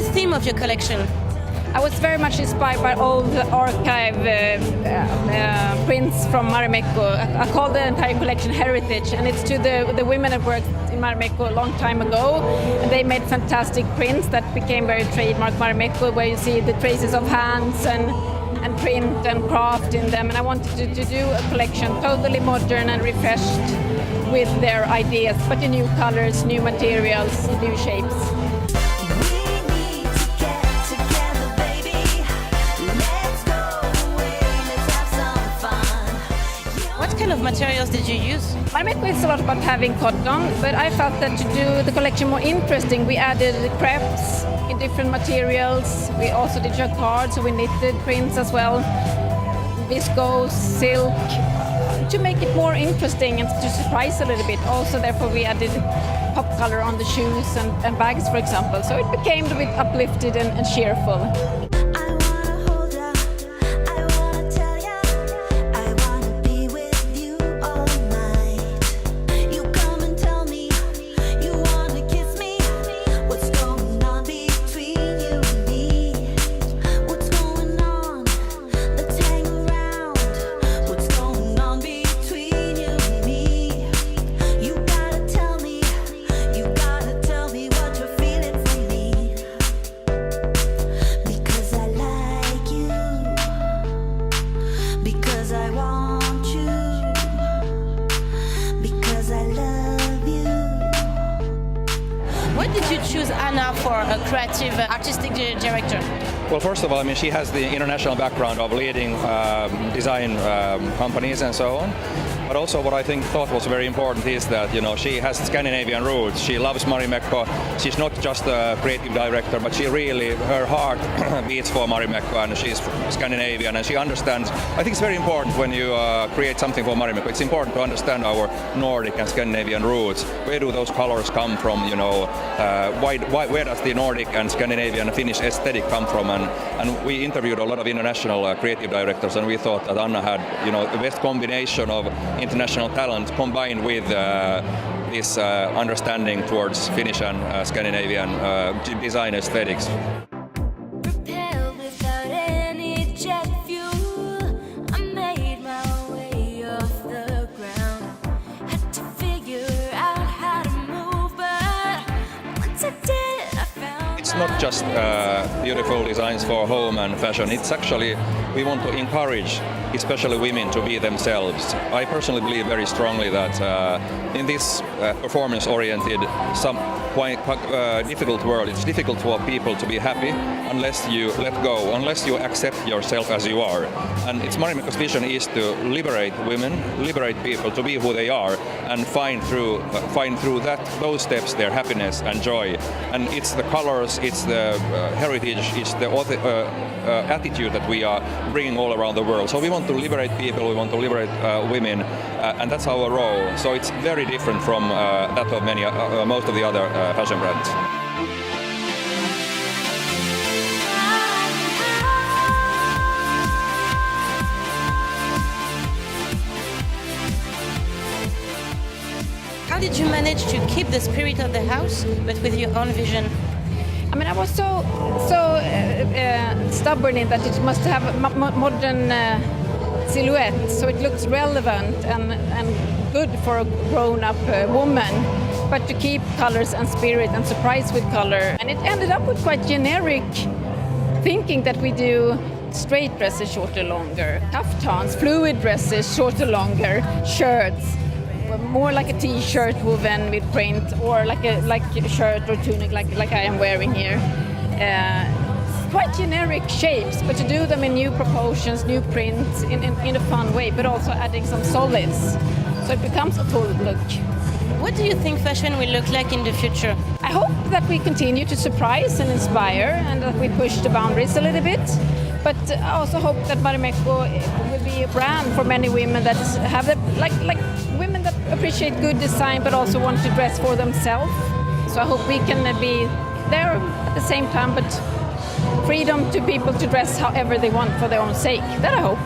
the theme of your collection? I was very much inspired by old archive prints from Marimekko. I call the entire collection Heritage, and it's to the women that worked in Marimekko a long time ago. And they made fantastic prints that became very trademark Marimekko, where you see the traces of hands and print and craft in them. And I wanted to do a collection totally modern and refreshed with their ideas, but in new colors, new materials, new shapes. What kind of materials did you use? Marimekko is a lot about having cotton, but I felt that to do the collection more interesting, we added crepes in different materials. We also did jacquard, so we knitted prints as well, viscose, silk, to make it more interesting and to surprise a little bit. Also, therefore, we added pop color on the shoes and bags, for example. So it became a bit uplifted and cheerful. Why did you choose Anna for a creative artistic director? Well, first of all, I mean, she has the international background of leading design companies and so on. But also what I thought was very important is that, you know, she has Scandinavian roots. She loves Marimekko. She's not just a creative director, but she really, her heart beats for Marimekko, and she's Scandinavian and she understands. I think it's very important when you create something for Marimekko. It's important to understand our Nordic and Scandinavian roots. Where do those colors come from? You know, where does the Nordic and Scandinavian Finnish aesthetic come from? And we interviewed a lot of international creative directors, and we thought that Anna had, you know, the best combination of international talent combined with this understanding towards Finnish and Scandinavian design aesthetics. It's not just beautiful designs for home and fashion. It's actually, we want to encourage especially women to be themselves. I personally believe very strongly that in this performance-oriented, quite difficult world, it's difficult for people to be happy unless you let go, unless you accept yourself as you are. And it's Marimekko's vision is to liberate women, liberate people to be who they are, and find through those steps their happiness and joy. And it's the colors, it's the heritage, it's the attitude that we are bringing all around the world. So we want to liberate people, we want to liberate women, and that's our role. So it's very different from that of most of the other fashion brands. How did you manage to keep the spirit of the house, but with your own vision? I mean, I was so stubborn in that it must have a modern silhouette, so it looks relevant and good for a grown-up woman, but to keep colors and spirit and surprise with color. And it ended up with quite generic thinking that we do straight dresses shorter, longer, kaftans, fluid dresses shorter, longer, shirts, more like a t-shirt woven with print, or like a shirt or tunic like I am wearing here. Quite generic shapes, but to do them in new proportions, new prints, in a fun way, but also adding some solids, so it becomes a full look. What do you think fashion will look like in the future? I hope that we continue to surprise and inspire, and that we push the boundaries a little bit. But I also hope that Marimekko will be a brand for many women that have like women that appreciate good design, but also want to dress for themselves. So I hope we can be there at the same time, but freedom to people to dress however they want for their own sake. That I hope.